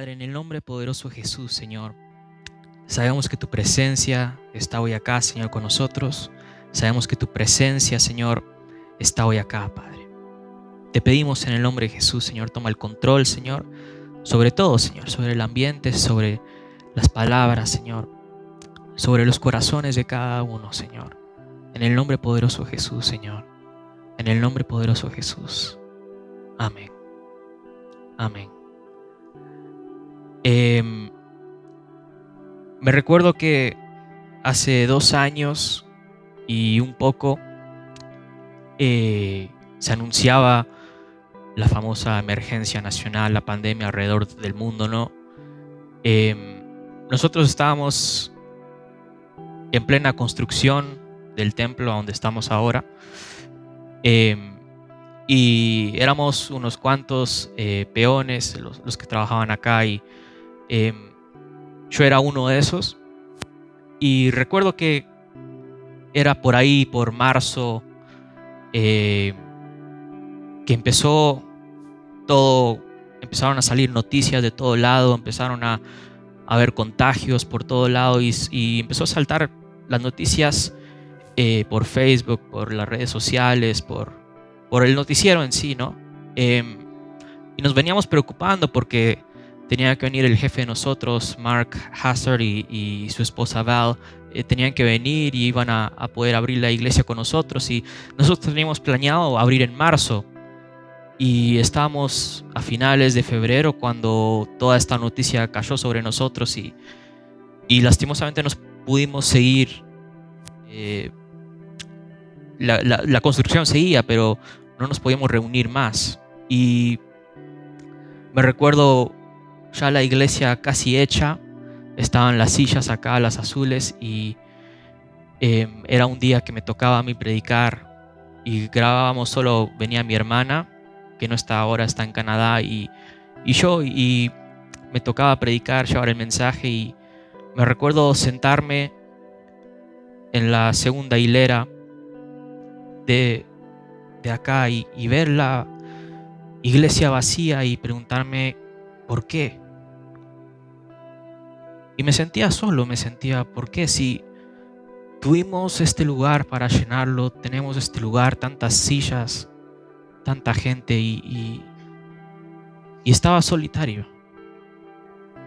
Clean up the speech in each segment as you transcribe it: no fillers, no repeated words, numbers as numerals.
Padre, en el nombre poderoso de Jesús, Señor, sabemos que tu presencia está hoy acá, Señor, con nosotros. Sabemos que tu presencia, Señor, está hoy acá, Padre. Te pedimos en el nombre de Jesús, Señor, toma el control, Señor, sobre todo, Señor, sobre el ambiente, sobre las palabras, Señor, sobre los corazones de cada uno, Señor. En el nombre poderoso de Jesús, Señor. En el nombre poderoso de Jesús. Amén. Amén. Me recuerdo que hace 2 años y un poco se anunciaba la famosa emergencia nacional, la pandemia alrededor del mundo, ¿no? Nosotros estábamos en plena construcción del templo donde estamos ahora, y éramos unos cuantos peones, los que trabajaban acá, y yo era uno de esos. Y recuerdo que era por ahí, por marzo, que empezó todo, empezaron a salir noticias de todo lado, empezaron a haber contagios por todo lado, y empezó a saltar las noticias por Facebook, por las redes sociales, por el noticiero en sí, ¿no? Y nos veníamos preocupando porque tenía que venir el jefe de nosotros, Mark Hazard, y su esposa Val. Tenían que venir y iban a poder abrir la iglesia con nosotros, y nosotros teníamos planeado abrir en marzo, y estábamos a finales de febrero cuando toda esta noticia cayó sobre nosotros, y lastimosamente nos pudimos seguir. La construcción seguía, pero no nos podíamos reunir más. Y me recuerdo ya la iglesia casi hecha, estaban las sillas acá, las azules, y era un día que me tocaba a mí predicar, y grabábamos, solo venía mi hermana, que no está ahora, está en Canadá, y yo, y me tocaba predicar, llevar el mensaje. Y me recuerdo sentarme en la segunda hilera de acá y ver la iglesia vacía y preguntarme ¿por qué? Y me sentía solo, ¿por qué? Si tuvimos este lugar para llenarlo, tenemos este lugar, tantas sillas, tanta gente, y estaba solitario.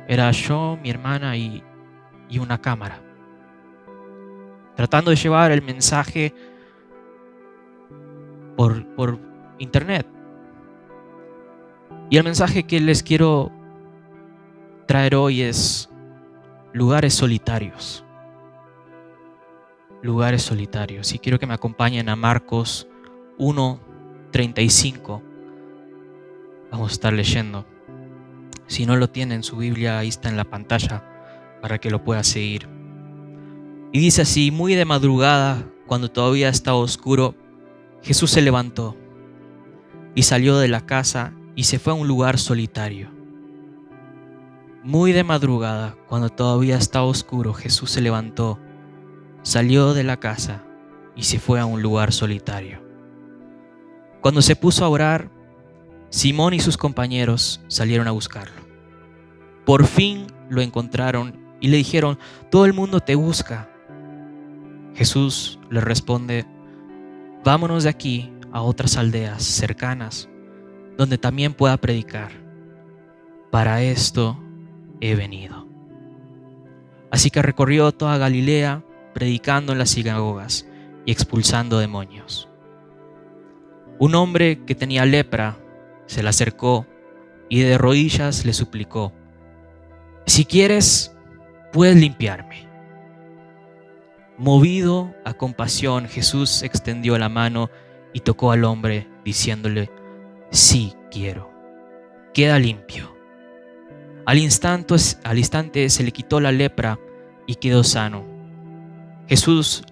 Era yo, mi hermana y una cámara, tratando de llevar el mensaje por internet. Y el mensaje que les quiero traer hoy es lugares solitarios. Lugares solitarios. Y quiero que me acompañen a Marcos 1:35. Vamos a estar leyendo. Si no lo tienen, su Biblia ahí está en la pantalla para que lo pueda seguir. Y dice así: muy de madrugada, cuando todavía estaba oscuro, Jesús se levantó y salió de la casa y se fue a un lugar solitario. Muy de madrugada, cuando todavía estaba oscuro, Jesús se levantó, salió de la casa y se fue a un lugar solitario. Cuando se puso a orar, Simón y sus compañeros salieron a buscarlo. Por fin lo encontraron y le dijeron: todo el mundo te busca. Jesús les responde: vámonos de aquí a otras aldeas cercanas, donde también pueda predicar. Para esto he venido. Así que recorrió toda Galilea, predicando en las sinagogas y expulsando demonios. Un hombre que tenía lepra se le acercó y de rodillas le suplicó: si quieres, puedes limpiarme. Movido a compasión, Jesús extendió la mano y tocó al hombre, diciéndole: sí quiero, queda limpio. Al instante se le quitó la lepra y quedó sano. Jesús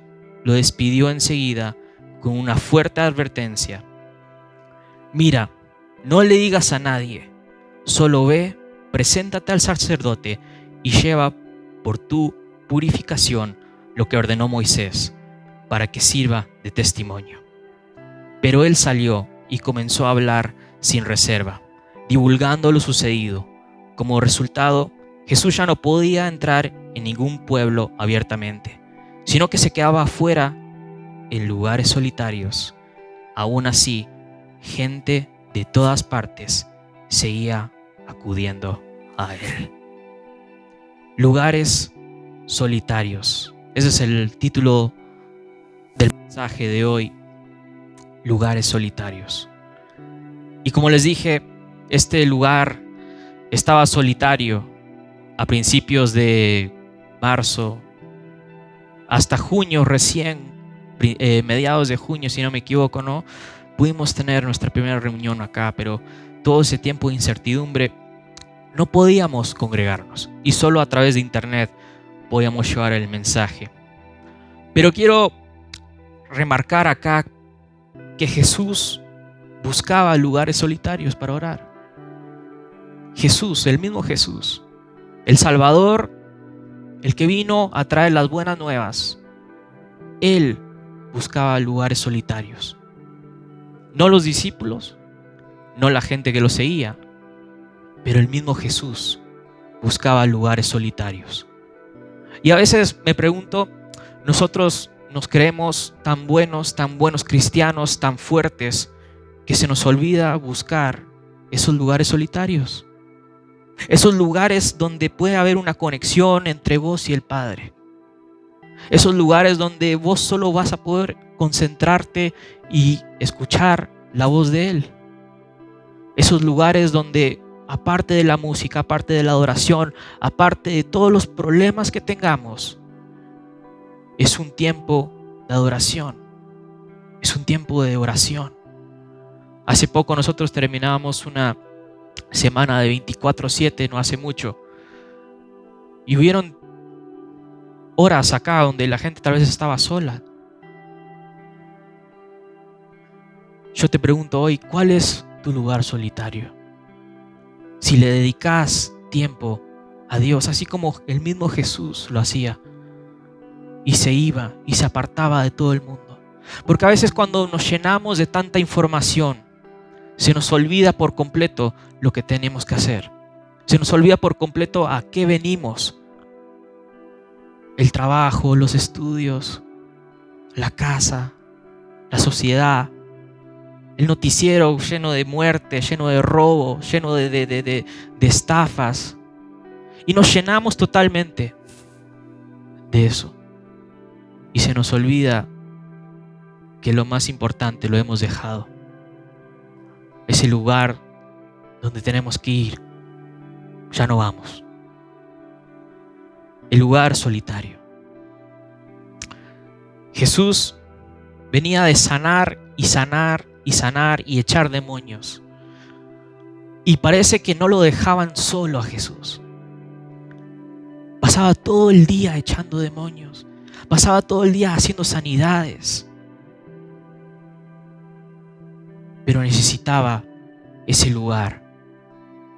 lo despidió enseguida con una fuerte advertencia: mira, no le digas a nadie, solo ve, preséntate al sacerdote y lleva por tu purificación lo que ordenó Moisés, para que sirva de testimonio. Pero él salió y comenzó a hablar sin reserva, divulgando lo sucedido. Como resultado, Jesús ya no podía entrar en ningún pueblo abiertamente, sino que se quedaba afuera en lugares solitarios. Aún así, gente de todas partes seguía acudiendo a él. Lugares solitarios. Ese es el título del mensaje de hoy. Lugares solitarios. Y como les dije, este lugar estaba solitario a principios de marzo, hasta junio recién, mediados de junio, si no me equivoco, ¿no? Pudimos tener nuestra primera reunión acá, pero todo ese tiempo de incertidumbre no podíamos congregarnos y solo a través de internet podíamos llevar el mensaje. Pero quiero remarcar acá que Jesús buscaba lugares solitarios para orar. Jesús, el mismo Jesús, el Salvador, el que vino a traer las buenas nuevas, Él buscaba lugares solitarios. No los discípulos, no la gente que lo seguía, pero el mismo Jesús buscaba lugares solitarios. Y a veces me pregunto, nosotros nos creemos tan buenos cristianos, tan fuertes, que se nos olvida buscar esos lugares solitarios. Esos lugares donde puede haber una conexión entre vos y el Padre. Esos lugares donde vos solo vas a poder concentrarte y escuchar la voz de Él. Esos lugares donde, aparte de la música, aparte de la adoración, aparte de todos los problemas que tengamos, es un tiempo de adoración. Es un tiempo de oración. Hace poco nosotros terminábamos una semana de 24/7, no hace mucho. Y hubieron horas acá donde la gente tal vez estaba sola. Yo te pregunto hoy, ¿cuál es tu lugar solitario? Si le dedicas tiempo a Dios, así como el mismo Jesús lo hacía, y se iba y se apartaba de todo el mundo. Porque a veces cuando nos llenamos de tanta información, se nos olvida por completo lo que tenemos que hacer. Se nos olvida por completo a qué venimos. El trabajo, los estudios, la casa, la sociedad, el noticiero lleno de muerte, lleno de robo, lleno de estafas. Y nos llenamos totalmente de eso. Y se nos olvida que lo más importante lo hemos dejado. Ese lugar donde tenemos que ir, ya no vamos. El lugar solitario. Jesús venía de sanar y sanar y sanar y echar demonios. Y parece que no lo dejaban solo a Jesús. Pasaba todo el día echando demonios. Pasaba todo el día haciendo sanidades. Pero necesitaba ese lugar.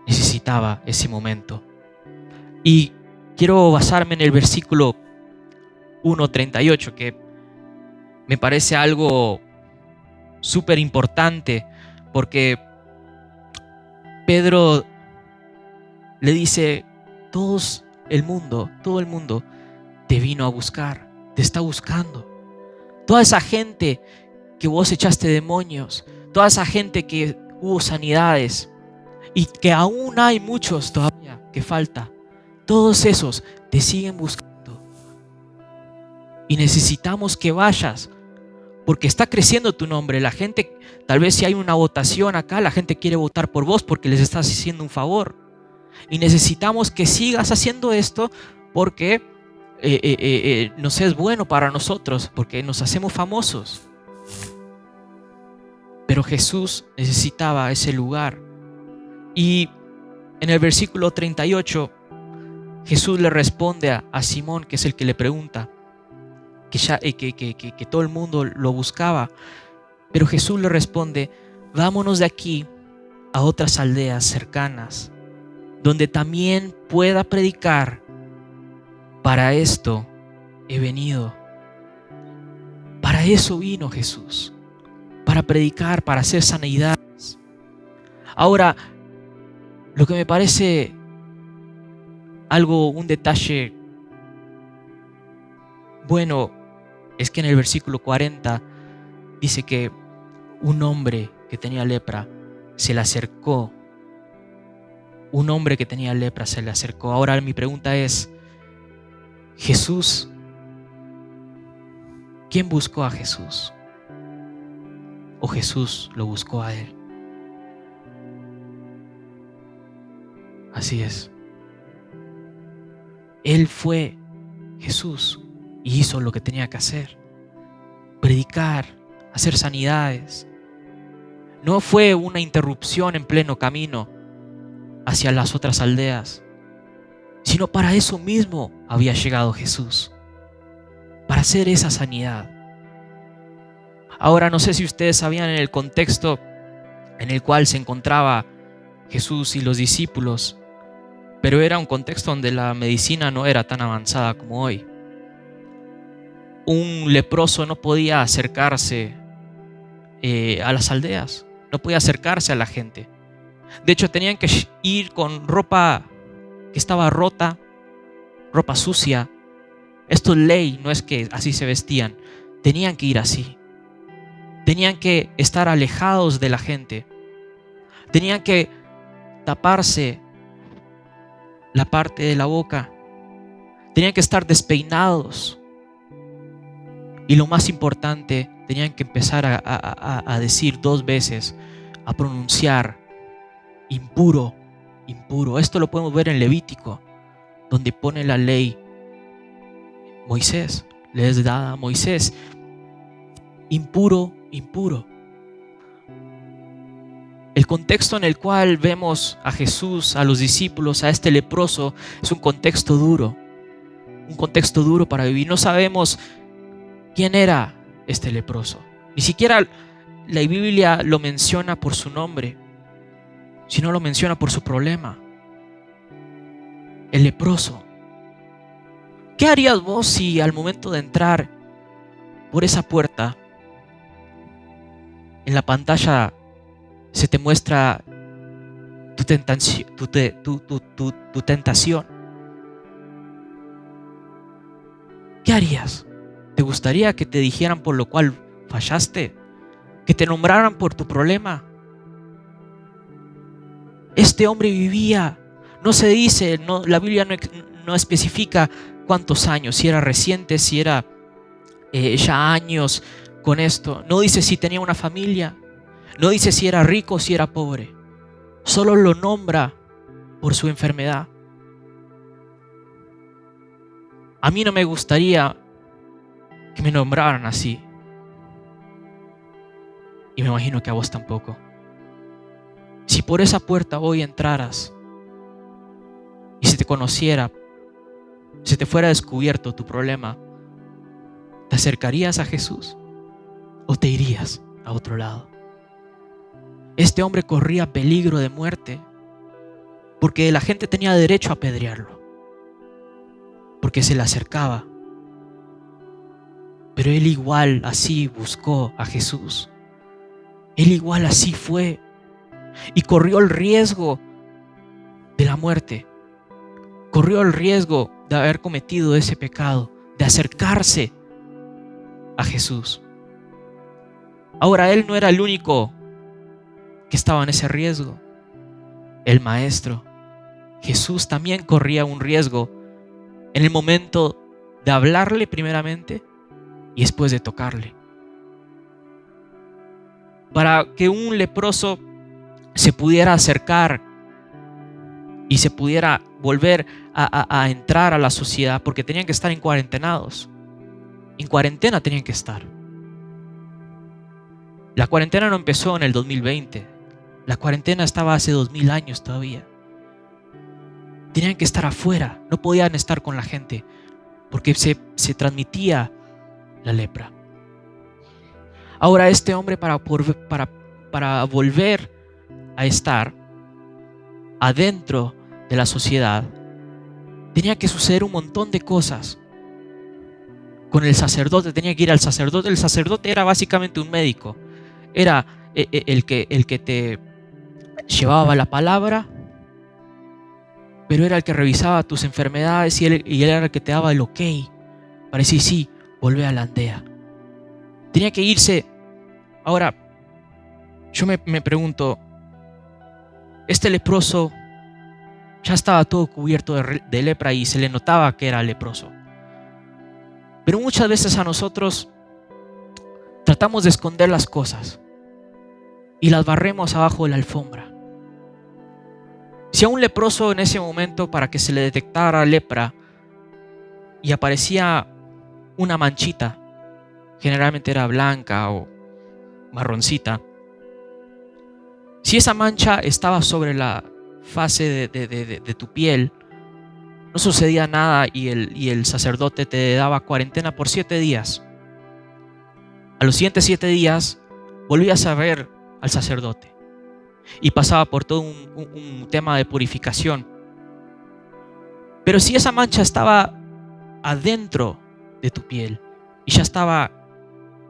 Necesitaba ese momento. Y quiero basarme en el versículo 1:38, que me parece algo súper importante, porque Pedro le dice, todo el mundo te vino a buscar, te está buscando. Toda esa gente que vos echaste demonios, toda esa gente que hubo sanidades y que aún hay muchos todavía que falta, todos esos te siguen buscando. Y necesitamos que vayas, porque está creciendo tu nombre. La gente, tal vez si hay una votación acá, la gente quiere votar por vos porque les estás haciendo un favor. Y necesitamos que sigas haciendo esto porque nos es bueno para nosotros, porque nos hacemos famosos. Pero Jesús necesitaba ese lugar. Y en el versículo 38, Jesús le responde a Simón, que es el que le pregunta, que todo el mundo lo buscaba. Pero Jesús le responde, vámonos de aquí a otras aldeas cercanas, donde también pueda predicar. Para esto he venido. Para eso vino Jesús. Para predicar, para hacer sanidades. Ahora, lo que me parece un detalle bueno es que en el versículo 40 dice que un hombre que tenía lepra se le acercó. Un hombre que tenía lepra se le acercó. Ahora mi pregunta es, Jesús, ¿quién buscó a Jesús? ¿O Jesús lo buscó a él? Así es. Él fue Jesús y hizo lo que tenía que hacer. Predicar, hacer sanidades. No fue una interrupción en pleno camino hacia las otras aldeas, sino para eso mismo había llegado Jesús, para hacer esa sanidad. Ahora no sé si ustedes sabían en el contexto en el cual se encontraba Jesús y los discípulos, pero era un contexto donde la medicina no era tan avanzada como hoy. Un leproso no podía acercarse a las aldeas, no podía acercarse a la gente. De hecho, tenían que ir con ropa que estaba rota, ropa sucia. Esto es ley, no es que así se vestían. Tenían que ir así. Tenían que estar alejados de la gente. Tenían que taparse la parte de la boca. Tenían que estar despeinados. Y lo más importante, tenían que empezar a decir 2 veces, a pronunciar impuro, impuro. Esto lo podemos ver en Levítico, donde pone la ley Moisés, les da a Moisés, impuro, impuro. El contexto en el cual vemos a Jesús, a los discípulos, a este leproso, es un contexto duro para vivir. No sabemos quién era este leproso. Ni siquiera la Biblia lo menciona por su nombre, sino lo menciona por su problema. El leproso. ¿Qué harías vos si al momento de entrar por esa puerta, en la pantalla se te muestra tu tentación? ¿Qué harías? ¿Te gustaría que te dijeran por lo cual fallaste? ¿Que te nombraran por tu problema? Este hombre vivía, no se dice, la Biblia no especifica cuántos años, si era reciente, si era ya años con esto. No dice si tenía una familia, no dice si era rico o si era pobre. Solo lo nombra por su enfermedad. A mí no me gustaría que me nombraran así. Y me imagino que a vos tampoco. Si por esa puerta hoy entraras y se te conociera, si te fuera descubierto tu problema, ¿te acercarías a Jesús o te irías a otro lado? Este hombre corría peligro de muerte porque la gente tenía derecho a apedrearlo, porque se le acercaba. Pero él igual así buscó a Jesús. Él igual así fue y corrió el riesgo de la muerte. Corrió el riesgo de haber cometido ese pecado, de acercarse a Jesús. Ahora, él no era el único que estaba en ese riesgo. El maestro, Jesús, también corría un riesgo en el momento de hablarle primeramente y después de tocarle. Para que un leproso se pudiera acercar y se pudiera volver a entrar a la sociedad, porque tenían que estar en cuarentenados. En cuarentena tenían que estar. La cuarentena no empezó en el 2020. La cuarentena estaba hace 2000 años todavía. Tenían que estar afuera, no podían estar con la gente, porque se transmitía la lepra. Ahora este hombre para volver a estar adentro de la sociedad, tenía que suceder un montón de cosas. Con el sacerdote, tenía que ir al sacerdote. El sacerdote era básicamente un médico. Era el que te llevaba la palabra pero era el que revisaba tus enfermedades y él era el que te daba el ok para decir sí, volvé a la aldea. Tenía que irse. Ahora, yo me pregunto, este leproso ya estaba todo cubierto de lepra y se le notaba que era leproso. Pero muchas veces a nosotros tratamos de esconder las cosas y las barremos abajo de la alfombra. Si a un leproso en ese momento, para que se le detectara lepra y aparecía una manchita, generalmente era blanca o marroncita, si esa mancha estaba sobre la fase de tu piel, no sucedía nada y el sacerdote te daba cuarentena por 7 días. A los siguientes 7 días volvías a ver al sacerdote y pasaba por todo un tema de purificación. Pero si esa mancha estaba adentro de tu piel y ya estaba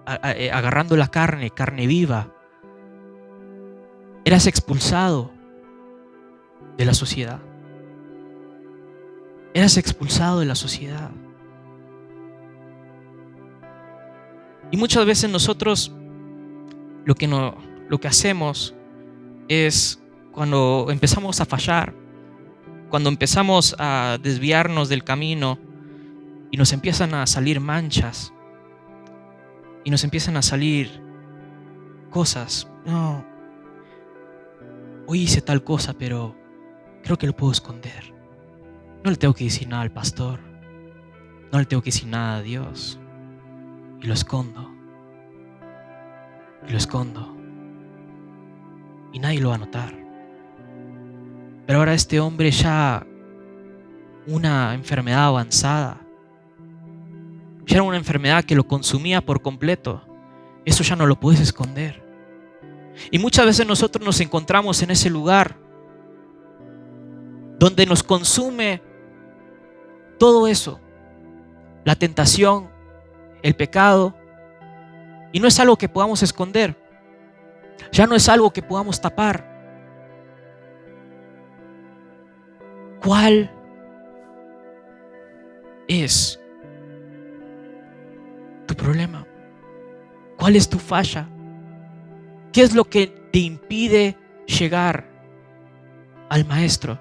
agarrando la carne viva, eras expulsado de la sociedad. Eras expulsado de la sociedad. Y muchas veces nosotros lo que hacemos es, cuando empezamos a fallar, cuando empezamos a desviarnos del camino y nos empiezan a salir manchas y nos empiezan a salir cosas, no, hoy hice tal cosa, pero creo que lo puedo esconder. No le tengo que decir nada al pastor, no le tengo que decir nada a Dios, y lo escondo y nadie lo va a notar. Pero ahora este hombre, ya una enfermedad avanzada, ya era una enfermedad que lo consumía por completo, eso ya no lo puedes esconder. Y muchas veces nosotros nos encontramos en ese lugar donde nos consume todo eso, la tentación, el pecado, y no es algo que podamos esconder, ya no es algo que podamos tapar. ¿Cuál es tu problema? ¿Cuál es tu falla? ¿Qué es lo que te impide llegar al Maestro?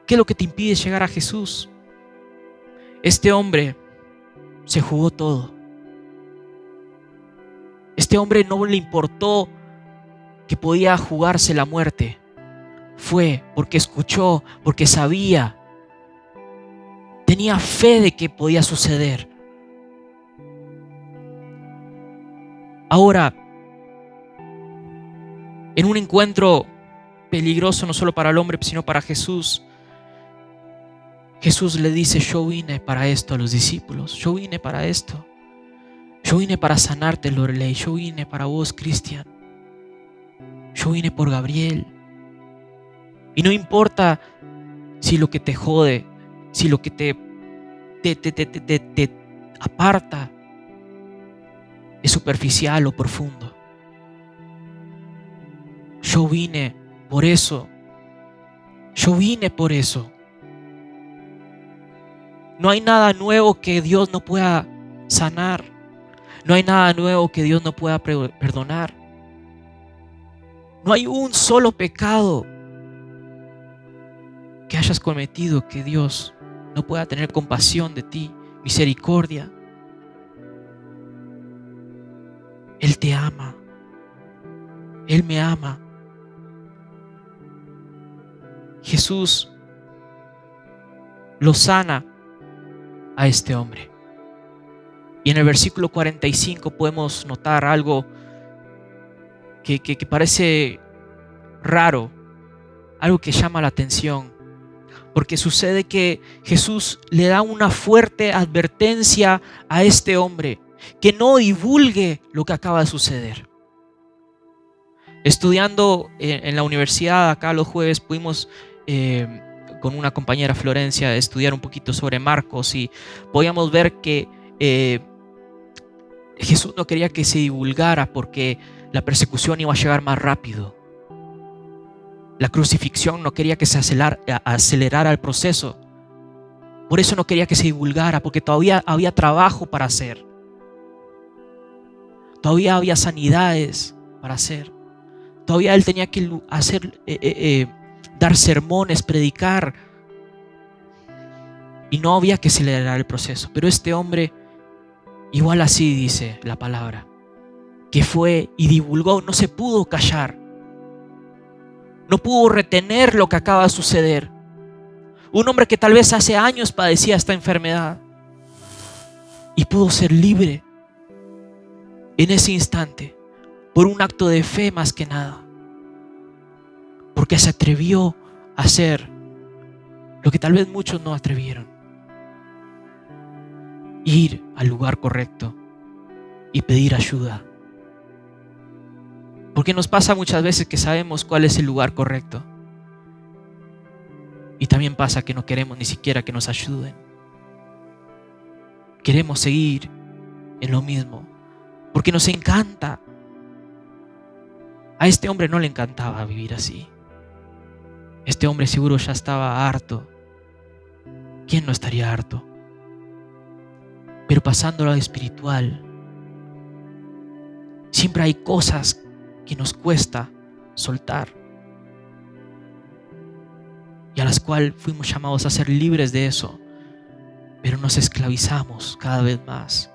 ¿Qué es lo que te impide llegar a Jesús? Este hombre se jugó todo. Este hombre no le importó que podía jugarse la muerte. Fue porque escuchó, porque sabía, tenía fe de que podía suceder. Ahora, en un encuentro peligroso no solo para el hombre, sino para Jesús, Jesús le dice: yo vine para esto a los discípulos, yo vine para esto, yo vine para sanarte, Lorelei, yo vine para vos, Cristian, yo vine por Gabriel. Y no importa si lo que te jode, si lo que te aparta es superficial o profundo. Yo vine por eso. Yo vine por eso. No hay nada nuevo que Dios no pueda sanar. No hay nada nuevo que Dios no pueda perdonar. No hay un solo pecado que hayas cometido que Dios no pueda tener compasión de ti, misericordia. Él te ama. Él me ama. Jesús lo sana a este hombre. Y en el versículo 45 podemos notar algo que parece raro, algo que llama la atención, porque sucede que Jesús le da una fuerte advertencia a este hombre, que no divulgue lo que acaba de suceder. Estudiando en la universidad acá los jueves pudimos con una compañera, Florencia, estudiar un poquito sobre Marcos, y podíamos ver que Jesús no quería que se divulgara porque la persecución iba a llegar más rápido. La crucifixión no quería que se acelerara el proceso. Por eso no quería que se divulgara, porque todavía había trabajo para hacer. Todavía había sanidades para hacer. Todavía él tenía que hacer, dar sermones, predicar. Y no había que acelerar el proceso. Pero este hombre, igual así dice la palabra, que fue y divulgó, no se pudo callar. No pudo retener lo que acaba de suceder. Un hombre que tal vez hace años padecía esta enfermedad y pudo ser libre en ese instante por un acto de fe más que nada, porque se atrevió a hacer lo que tal vez muchos no atrevieron: ir al lugar correcto y pedir ayuda. Porque nos pasa muchas veces que sabemos cuál es el lugar correcto, y también pasa que no queremos ni siquiera que nos ayuden. Queremos seguir en lo mismo porque nos encanta. A este hombre no le encantaba vivir así. Este hombre seguro ya estaba harto. ¿Quién no estaría harto? Pero pasando a lo espiritual, siempre hay cosas que nos cuesta soltar y a las cuales fuimos llamados a ser libres de eso, pero nos esclavizamos cada vez más.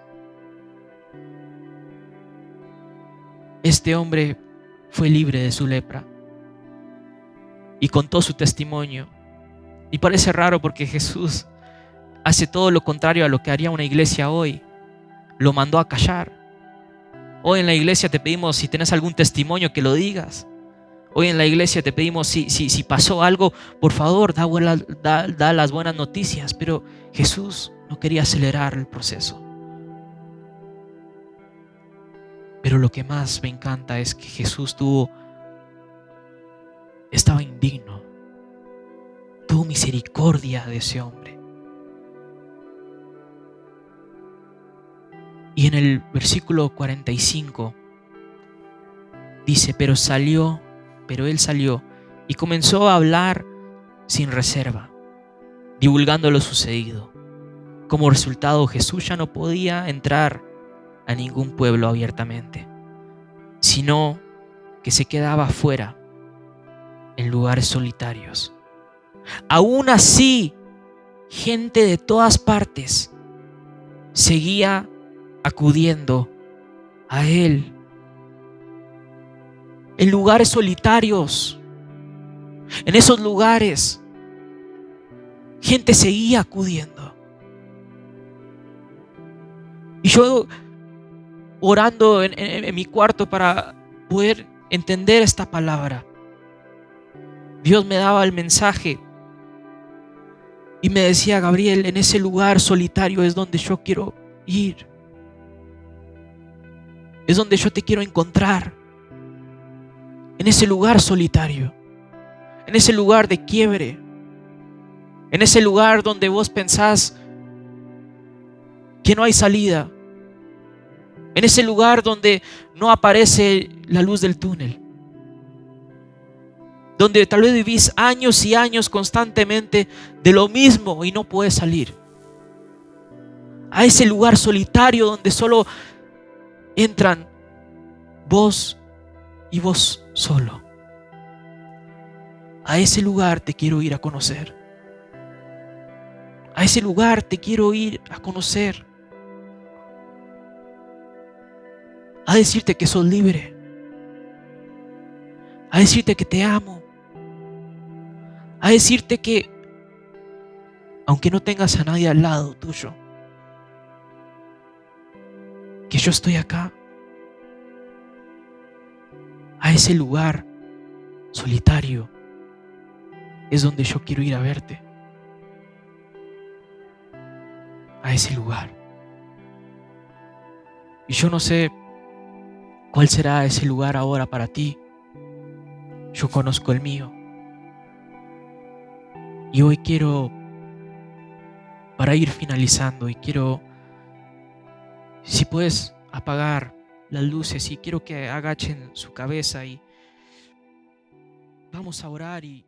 Este hombre fue libre de su lepra y contó su testimonio. Y parece raro porque Jesús hace todo lo contrario a lo que haría una iglesia hoy. Lo mandó a callar. Hoy en la iglesia te pedimos, si tienes algún testimonio, que lo digas. Hoy en la iglesia te pedimos, si pasó algo, por favor, da las buenas noticias. Pero Jesús no quería acelerar el proceso. Pero lo que más me encanta es que Jesús estaba indigno, tuvo misericordia de ese hombre. Y en el versículo 45 dice: pero él salió y comenzó a hablar sin reserva, divulgando lo sucedido. Como resultado, Jesús ya no podía entrar a ningún pueblo abiertamente, sino que se quedaba afuera, en lugares solitarios. Aún así, gente de todas partes seguía acudiendo a él. En lugares solitarios, en esos lugares, gente seguía acudiendo. Y yo, orando en mi cuarto para poder entender esta palabra, Dios me daba el mensaje y me decía: Gabriel, en ese lugar solitario es donde yo quiero ir, es donde yo te quiero encontrar. En ese lugar solitario, en ese lugar de quiebre, en ese lugar donde vos pensás que no hay salida, en ese lugar donde no aparece la luz del túnel, donde tal vez vivís años y años constantemente de lo mismo y no puedes salir. A ese lugar solitario donde solo entran vos y vos solo. A ese lugar te quiero ir a conocer. A ese lugar te quiero ir a conocer. A decirte que sos libre. A decirte que te amo. A decirte que, aunque no tengas a nadie al lado tuyo, que yo estoy acá. A ese lugar solitario es donde yo quiero ir a verte. A ese lugar. Y yo no sé cuál será ese lugar ahora para ti. Yo conozco el mío. Y hoy quiero, para ir finalizando, y quiero, si puedes apagar las luces, y quiero que agachen su cabeza y vamos a orar y